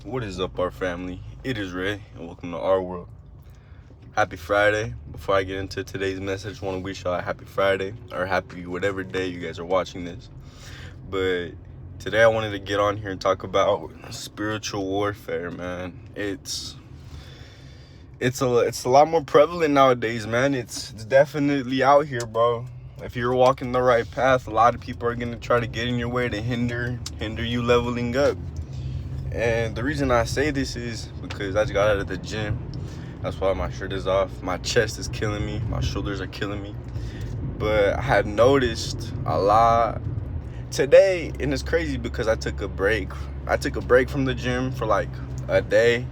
What is up, our family? It is Ray, and welcome to our world. Happy Friday. Before I get into today's message, I want to wish y'all a happy Friday, or happy whatever day you guys are watching this. But today I wanted to get on here and talk about spiritual warfare, man. It's a lot more prevalent nowadays, man. It's definitely out here, bro. If you're walking the right path, a lot of people are gonna try to get in your way to hinder you leveling up. And the reason I say this is because I just got out of the gym. That's why my shirt is off. My chest is killing me. My shoulders are killing me. But I had noticed a lot today, and it's crazy because I took a break. I took a break from the gym for like a day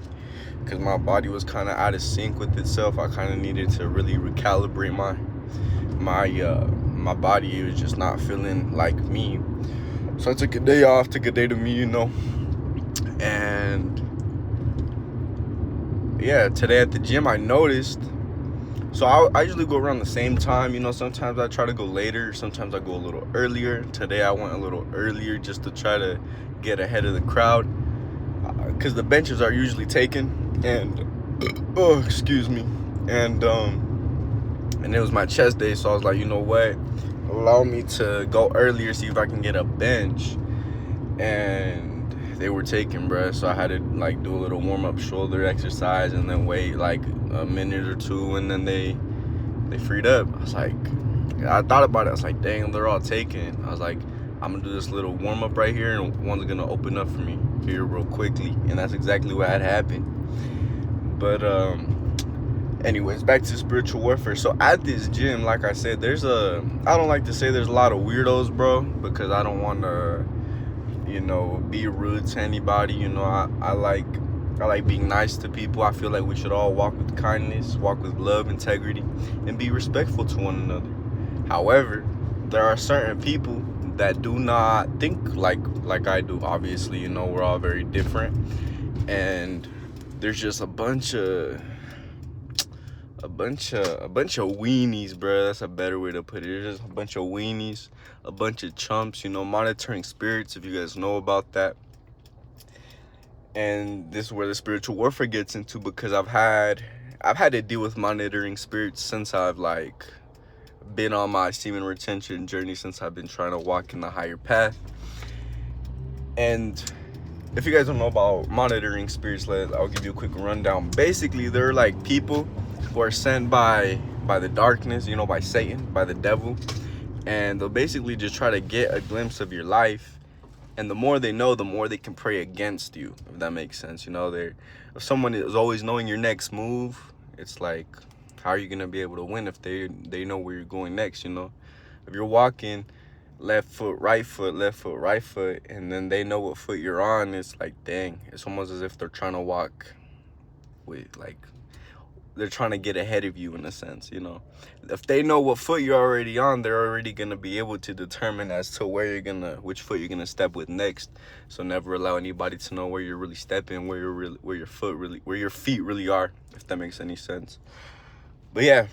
because my body was kind of out of sync with itself. I kind of needed to really recalibrate my body. It was just not feeling like me. So I took a day off, took a day to me, And yeah, today at the gym I noticed, so I usually go around the same time, sometimes I try to go later, sometimes I go a little earlier. Today I went a little earlier just to try to get ahead of the crowd, because the benches are usually taken, and and it was my chest day, so I was like, you know what, allow me to go earlier, see if I can get a bench. And they were taken, bruh, so I had to like do a little warm-up shoulder exercise and then wait like a minute or two, and then they freed up. I thought about it, I was like, dang, they're all taken. I was like, I'm gonna do this little warm-up right here, and one's gonna open up for me here real quickly. And that's exactly what had happened. But anyways, back to spiritual warfare. So at this gym, like I said, I don't like to say there's a lot of weirdos, bro, because I don't want to be rude to anybody. I like being nice to people. I feel like we should all walk with kindness, walk with love, integrity, and be respectful to one another. However, there are certain people that do not think like I do. Obviously, we're all very different, and there's just a bunch of weenies, bro. That's a better way to put it. There's just a bunch of weenies, a bunch of chumps, monitoring spirits, if you guys know about that. And this is where the spiritual warfare gets into, because I've had to deal with monitoring spirits since I've been on my semen retention journey, since I've been trying to walk in the higher path. And if you guys don't know about monitoring spirits, I'll give you a quick rundown. Basically, they're like people who are sent by the darkness, by Satan, by the devil, and they'll basically just try to get a glimpse of your life. And the more they know, the more they can pray against you, if that makes sense. If someone is always knowing your next move, it's like, how are you gonna be able to win if they know where you're going next? If you're walking left foot, right foot, left foot, right foot, and then they know what foot you're on, it's like, dang, it's almost as if they're trying to walk with they're trying to get ahead of you in a sense. If they know what foot you're already on, they're already gonna be able to determine as to which foot you're gonna step with next. So never allow anybody to know where you're really stepping, where your feet really are, if that makes any sense. But yeah,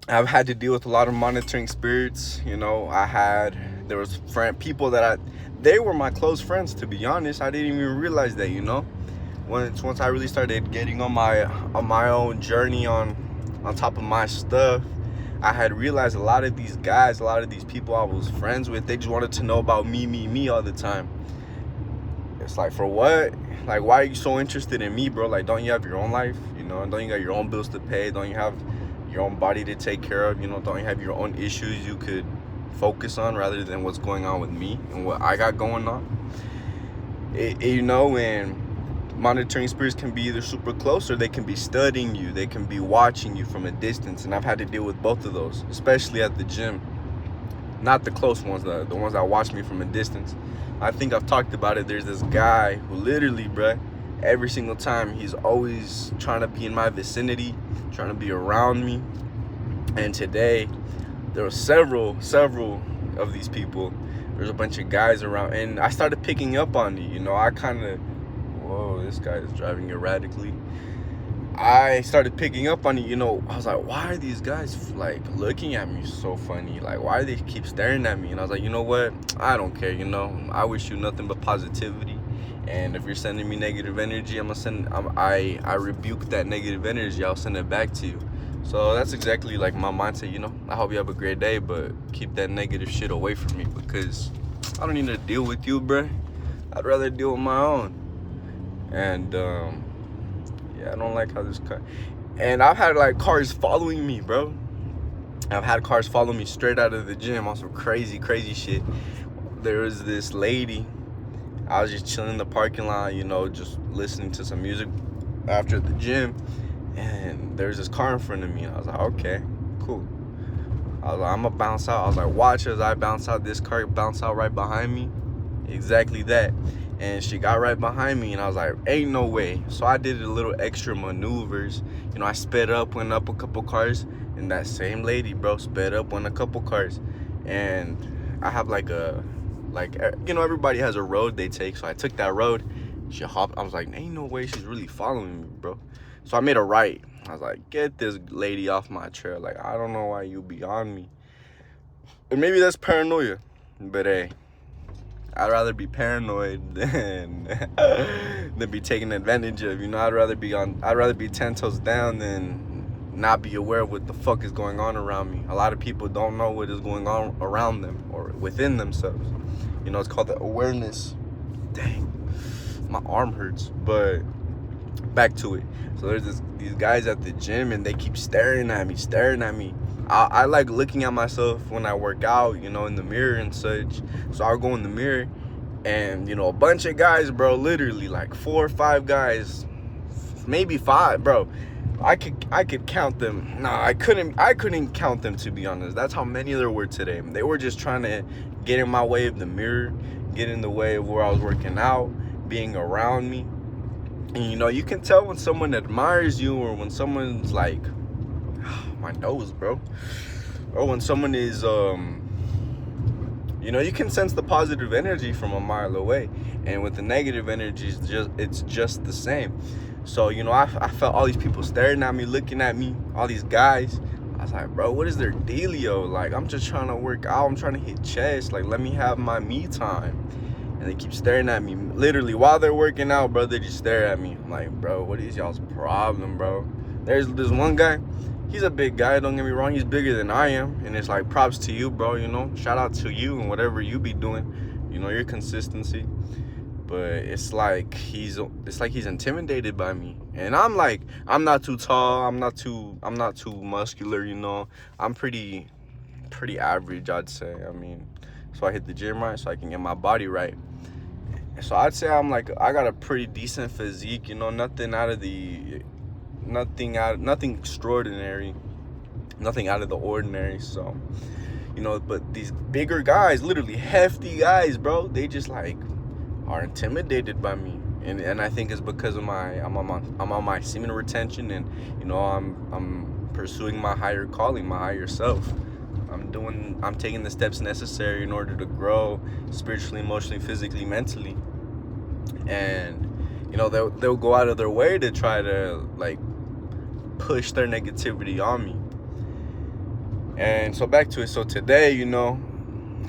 I've had to deal with a lot of monitoring spirits. There was people they were my close friends, to be honest. I didn't even realize that, Once I really started getting on my own journey on top of my stuff, I had realized a lot of these guys, a lot of these people I was friends with, they just wanted to know about me all the time. It's like, for what? Like, why are you so interested in me, bro? Like, don't you have your own life? Don't you got your own bills to pay? Don't you have your own body to take care of? Don't you have your own issues you could focus on rather than what's going on with me and what I got going on? And monitoring spirits can be either super close, or they can be studying you. They can be watching you from a distance. And I've had to deal with both of those, especially at the gym. Not the close ones, the ones that watch me from a distance. I think I've talked about it. There's this guy who literally, bruh, every single time he's always trying to be in my vicinity, trying to be around me. And today, there were several of these people. There's a bunch of guys around, and I started picking up on it. I kind of, whoa, this guy is driving erratically. I started picking up on it, I was like, why are these guys looking at me so funny? Why do they keep staring at me? And I was like, you know what? I don't care, I wish you nothing but positivity And if you're sending me negative energy, I rebuke that negative energy. I'll send it back to you. So that's exactly like my mindset, you know. I hope you have a great day, but keep that negative shit away from me, because I don't need to deal with you, bruh. I'd rather deal with my own. And yeah, I don't like how this car. And I've had like cars following me, bro. I've had cars follow me straight out of the gym on some crazy shit. There was this lady. I was just chilling in the parking lot, you know, just listening to some music after the gym, and there's this car in front of me. I was like, okay, cool. I was like, I'm gonna bounce out. I was like, watch as I bounce out. This car bounce out right behind me. Exactly that. And she got right behind me, and I was like, ain't no way. So I did a little extra maneuvers. You know, I sped up, went up a couple cars, and that same lady, bro, sped up, went a couple cars. And I have you know, everybody has a road they take. So I took that road. She hopped. I was like, ain't no way she's really following me, bro. So I made a right. I was like, get this lady off my trail. Like, I don't know why you be on me. And maybe that's paranoia, but hey, I'd rather be paranoid than be taken advantage of. You know, I'd rather be 10 toes down than not be aware of what the fuck is going on around me. A lot of people don't know what is going on around them or within themselves. You know, it's called the awareness. Dang, my arm hurts. But back to it. So there's these guys at the gym, and they keep staring at me. I like looking at myself when I work out, you know, in the mirror and such. So I'll go in the mirror, and, you know, a bunch of guys, bro, literally like 4 or 5 guys, maybe 5, bro. I could count them. Nah, I couldn't count them, to be honest. That's how many there were today. They were just trying to get in my way of the mirror, get in the way of where I was working out, being around me. And, you know, you can tell when someone admires you, or when someone's like, my nose, bro. Or when someone is, you know, you can sense the positive energy from a mile away. And with the negative energy, it's just the same. So, you know, I felt all these people staring at me, looking at me, all these guys. I was like, bro, what is their dealio? Like, I'm just trying to work out. I'm trying to hit chest. Like, let me have my me time. And they keep staring at me. Literally, while they're working out, bro, they just stare at me. I'm like, bro, what is y'all's problem, bro? There's this one guy. He's a big guy, don't get me wrong. He's bigger than I am. And it's like, props to you, bro, you know. Shout out to you and whatever you be doing. You know, your consistency. But it's like he's intimidated by me. And I'm like, I'm not too tall. I'm not too muscular, you know. I'm pretty average, I'd say. I mean, so I hit the gym right so I can get my body right. So I'd say I got a pretty decent physique, you know, nothing extraordinary, nothing out of the ordinary. So, you know, but these bigger guys, literally hefty guys, bro, they just like are intimidated by me. And I think it's because of I'm on my semen retention, and, you know, I'm pursuing my higher calling, my higher self. I'm taking the steps necessary in order to grow spiritually, emotionally, physically, mentally. And, you know, they'll go out of their way to try to like push their negativity on me. And so back to it. So today, you know,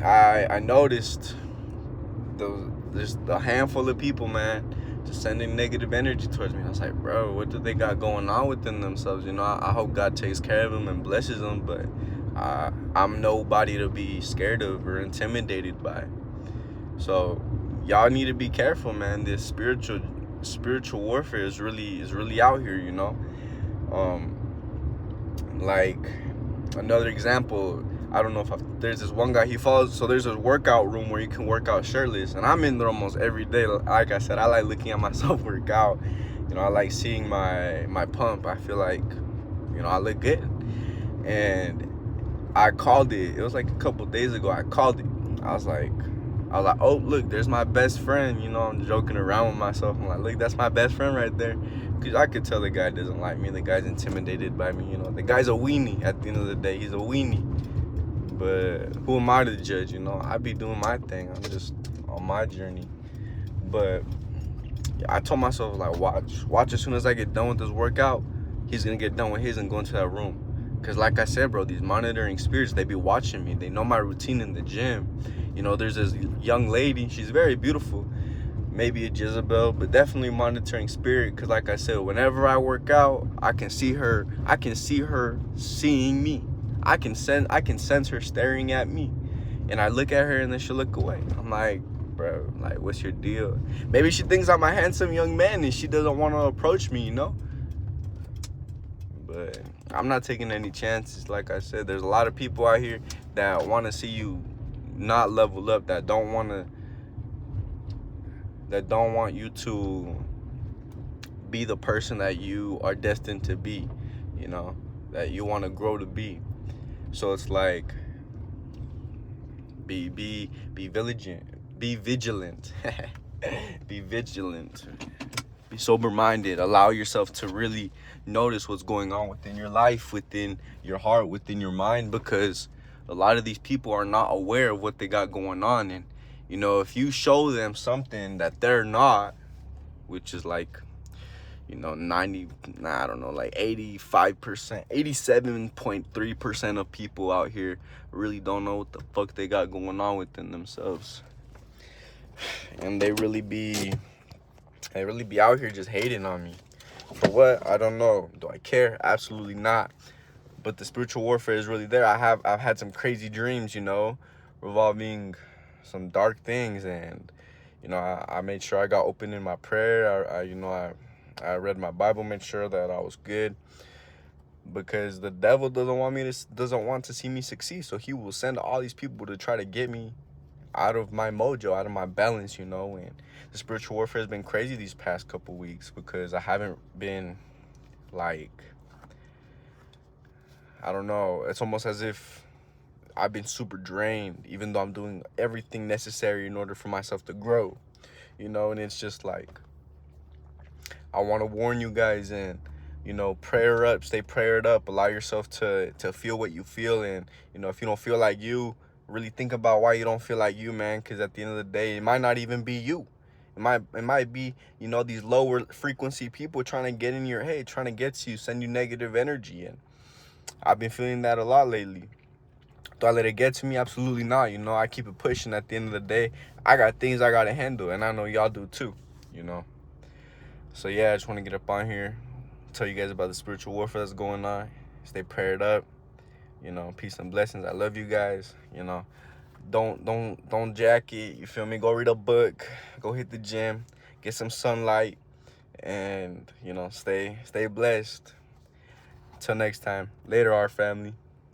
I noticed there's a handful of people, man, just sending negative energy towards me. I was like, bro, what do they got going on within themselves? You know, I hope God takes care of them and blesses them, but I'm nobody to be scared of or intimidated by. So y'all need to be careful, man. This spiritual warfare is really out here, you know. Like another example, I don't know there's this one guy, he follows, so there's a workout room where you can work out shirtless, and I'm in there almost every day. Like I said, I like looking at myself work out. You know, I like seeing my pump. I feel like, you know, I look good. And I called it. It was like a couple days ago. I called it. I was like, oh, look, there's my best friend. You know, I'm joking around with myself. I'm like, look, that's my best friend right there. Because I could tell the guy doesn't like me. The guy's intimidated by me. You know, the guy's a weenie at the end of the day. He's a weenie. But who am I to judge? You know, I be doing my thing. I'm just on my journey. But yeah, I told myself, like, watch as soon as I get done with this workout, he's going to get done with his and go into that room. Because like I said, bro, these monitoring spirits, they be watching me. They know my routine in the gym. You know, there's this young lady. She's very beautiful. maybe a Jezebel, but definitely monitoring spirit. Because like I said, whenever I work out, I can see her seeing me. I can sense her staring at me, and I look at her and then she'll look away. I'm like, bro, like, what's your deal? Maybe she thinks I'm a handsome young man and she doesn't want to approach me, you know. But I'm not taking any chances. Like I said, there's a lot of people out here that want to see you not level up, that don't want you to be the person that you are destined to be, you know, that you want to grow to be. So it's like, be vigilant, be vigilant, be vigilant, be sober-minded. Allow yourself to really notice what's going on within your life, within your heart, within your mind, because a lot of these people are not aware of what they got going on. And you know, if you show them something that they're not, which is like, you know, 85%, 87.3% of people out here really don't know what the fuck they got going on within themselves. And they really be out here just hating on me. For what? I don't know. Do I care? Absolutely not. But the spiritual warfare is really there. I've had some crazy dreams, you know, revolving some dark things, and you know, I made sure I got open in my prayer. I read my Bible, made sure that I was good, because the devil doesn't want to see me succeed. So he will send all these people to try to get me out of my mojo, out of my balance, you know. And the spiritual warfare has been crazy these past couple weeks, because I haven't been, like, I don't know, it's almost as if I've been super drained, even though I'm doing everything necessary in order for myself to grow, you know. And it's just like, I want to warn you guys, and you know, prayer up, stay prayered up, allow yourself to feel what you feel. And you know, if you don't feel like you, really think about why you don't feel like you, man, because at the end of the day, it might not even be you. It might be, you know, these lower frequency people trying to get in your head, trying to get to you, send you negative energy. And I've been feeling that a lot lately. Do I let it get to me? Absolutely not. You know, I keep it pushing. At the end of the day, I got things I got to handle, and I know y'all do too, you know. So yeah, I just want to get up on here, tell you guys about the spiritual warfare that's going on. Stay prayed up, you know. Peace and blessings. I love you guys, you know. Don't jack it, you feel me? Go read a book, go hit the gym, get some sunlight, and you know, stay blessed. Till next time. Later, our family.